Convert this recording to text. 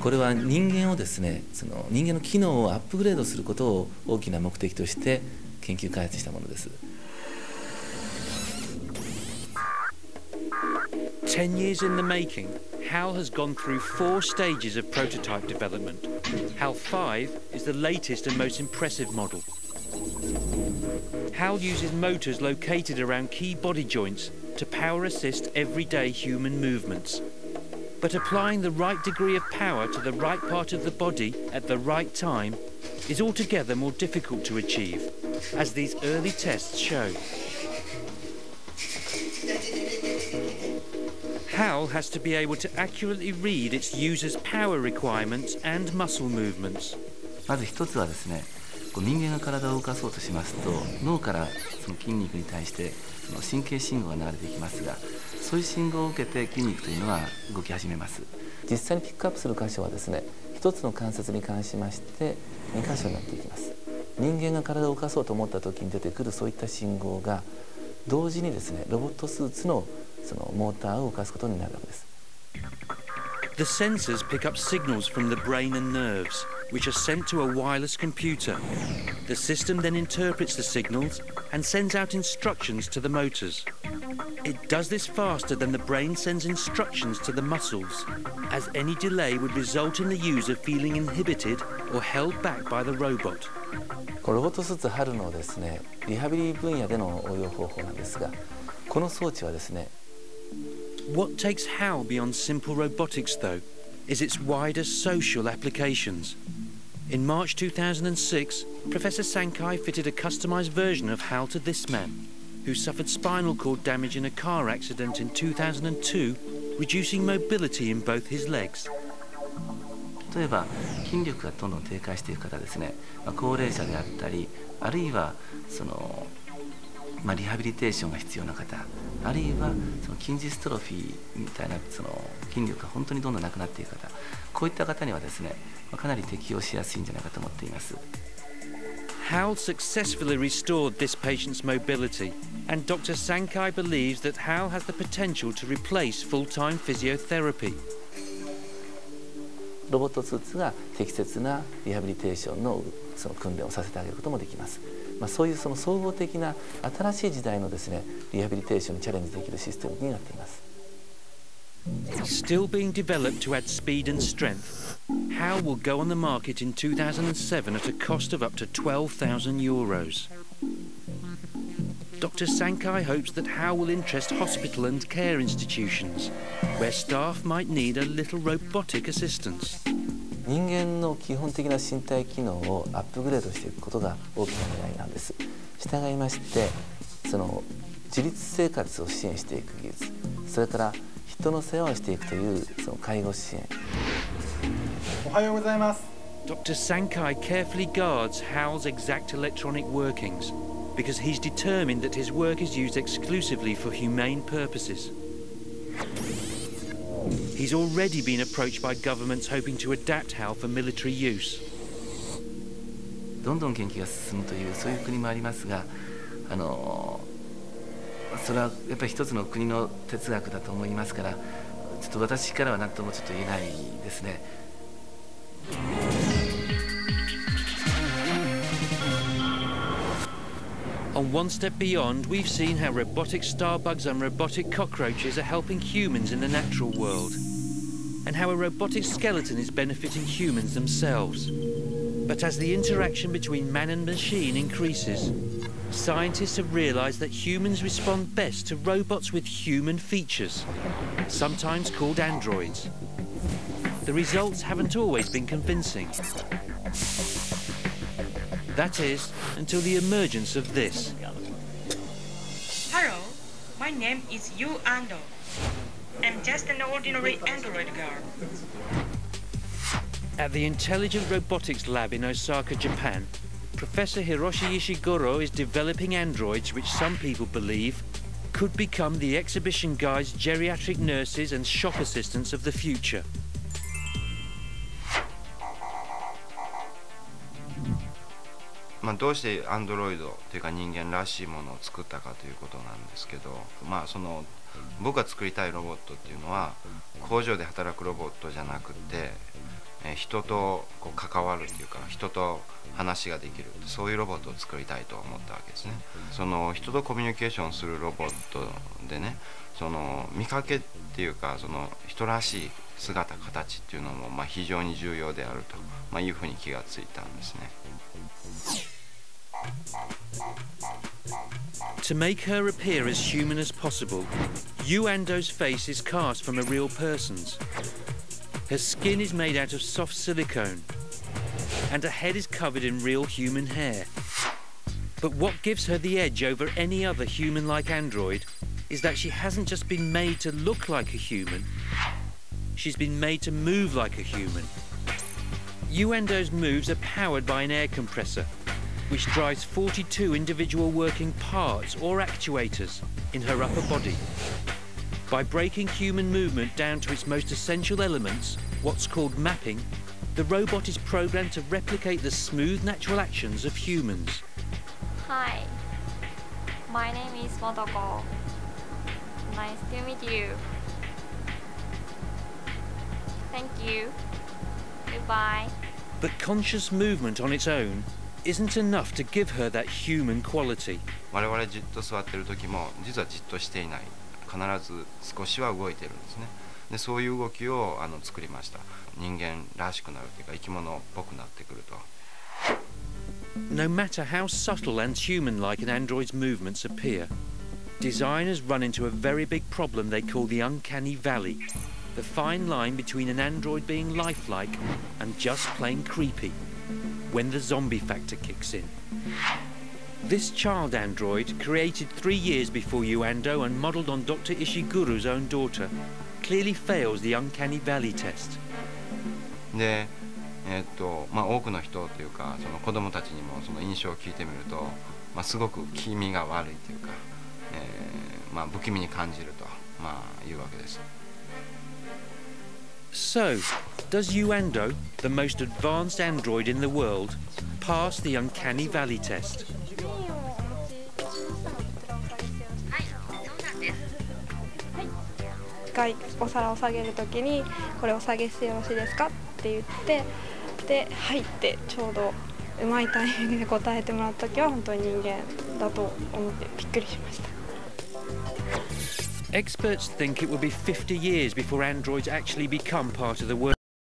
これは人間をですね、その人間の機能をアップグレードすることを大きな目的として研究開発したものです。10 years in the making, HAL has gone through 4 stages of prototype development. HAL 5 is the latest and most impressive model. HAL uses motors located around key body joints to power assist everyday human movements. But applying the right degree of power to the right part of the body at the right time is altogether more difficult to achieve, as these early tests show. HAL has to be able to accurately read its users' power requirements and muscle movements. まず一つはですね、人間が体を動かそうとしますと、脳からその筋肉に対して神経信号が流れていきますが、そういう信号を受けて筋肉というのは動き始めます。実際にピックアップする箇所はですね、一つの関節に関しまして2箇所になっていきます。人間が体を動かそうと思った時に出てくるそういった信号が同時にですね、ロボットスーツのそのモーターを動かすことになるわけです。The sensors pick up signals from the brain and nerves, which are sent to a wireless computer. The system then interprets the signals and sends out instructions to the motors. It does this faster than the brain sends instructions to the muscles, as any delay would result in the user feeling inhibited or held back by the robot. このロボットスーツHALのですね、リハビリ分野での応用方法なんですが、この装置はですね、What takes HAL beyond simple robotics, though, is its wider social applications. In March 2006, Professor Sankei fitted a customized version of HAL to this man, who suffered spinal cord damage in a car accident in 2002, reducing mobility in both his legs. 例えば筋力がどんどん低下していく方ですね、高齢者であったり、あるいはそのリハビリテーションが必要な方、あるいはその筋ジストロフィーみたいなその筋力が本当にどんどんなくなっていく方、こういった方にはですね、かなり適用しやすいんじゃないかと思っています。HAL successfully restored this patient's mobility, and Dr. Sankei believes that HAL has the potential to replace full-time physiotherapy. ロボットスーツが適切なリハビリテーションのその訓練をさせてあげることもできます。そういうその総合的な新しい時代のですね、リハビリテーションにチャレンジできるシステムになっています。Still being developed to add speed and strength, HAL will go on the market in 2007 at a cost of up to €12,000. Dr. Sankei hopes that HAL will interest hospital and care institutions, where staff might need a little robotic assistance. 人間の基本的な身体機能をアップグレードしていくことが大きな狙いなんです。従いまして、その自立生活を支援していく技術、それから人の世話をしていくというその介護支援。おはようございます。Dr. Sankei carefully guards HAL's exact electronic workings, because he's determined that his work is used exclusively for humane purposes. He's already been approached by governments hoping to adapt HAL for military use. どんどん研究が進むというそういう国もありますが、それはやっぱり一つの国の哲学だと思いますから、ちょっと私からは何ともちょっと言えないですね。On one step beyond, we've seen how robotic starbugs and robotic cockroaches are helping humans in the natural world, and how a robotic skeleton is benefiting humans themselves. But as the interaction between man and machine increases, scientists have realized that humans respond best to robots with human features, sometimes called androids. The results haven't always been convincing. That is, until the emergence of this. Hello, my name is Yu Ando. I'm just an ordinary android girl. At the Intelligent Robotics Lab in Osaka, Japan, Professor Hiroshi Ishiguro is developing androids which some people believe could become the exhibition guides, geriatric nurses and shop assistants of the future. どうしてアンドロイドというか人間らしいものを作ったかということなんですけど、その僕が作りたいロボットっていうのは工場で働くロボットじゃなくて、人とこう関わるというか人と話ができるそういうロボットを作りたいと思ったわけですね。その人とコミュニケーションするロボットでね、その見かけっていうかその人らしい姿形っていうのもまあ非常に重要であると、まあ、いうふうに気がついたんですね。To make her appear as human as possible, Yu Ando's face is cast from a real person's. Her skin is made out of soft silicone, and her head is covered in real human hair. But what gives her the edge over any other human-like android is that she hasn't just been made to look like a human, she's been made to move like a human. Yu Ando's moves are powered by an air compressor, which drives 42 individual working parts or actuators in her upper body. By breaking human movement down to its most essential elements, what's called mapping, the robot is programmed to replicate the smooth natural actions of humans. Hi, my name is Motoko. Nice to meet you. Thank you. Goodbye. But conscious movement on its own isn't enough to give her that human quality. 我々じっと座ってる時も実はじっとしていない。必ず少しは動いてるんですね。でそういう動きを作りました。人間らしくなるというか生き物っぽくなってくると。No matter how subtle and human-like an android's movements appear, designers run into a very big problem they call the uncanny valley, the fine line between an android being lifelike and just plain creepy, when the zombie factor kicks in. This child android, created 3 years before Yu Ando and modelled on Dr. Ishiguro's own daughter, clearly fails the uncanny valley test. で、まあ多くの人というかその子供たちにもその印象を聞いてみると、まあすごく気味が悪いというか、まあ不気味に感じるとまあいうわけです。So, does Yu Ando, the most advanced android in the world, pass the uncanny valley test? お皿を下げるときにこれお下げしてよろしいですかって言ってではいってちょうどうまいタイミングで答えてもらったときは本当に人間だと思ってびっくりしました。 Experts think it will be 50 years before androids actually become part of the world.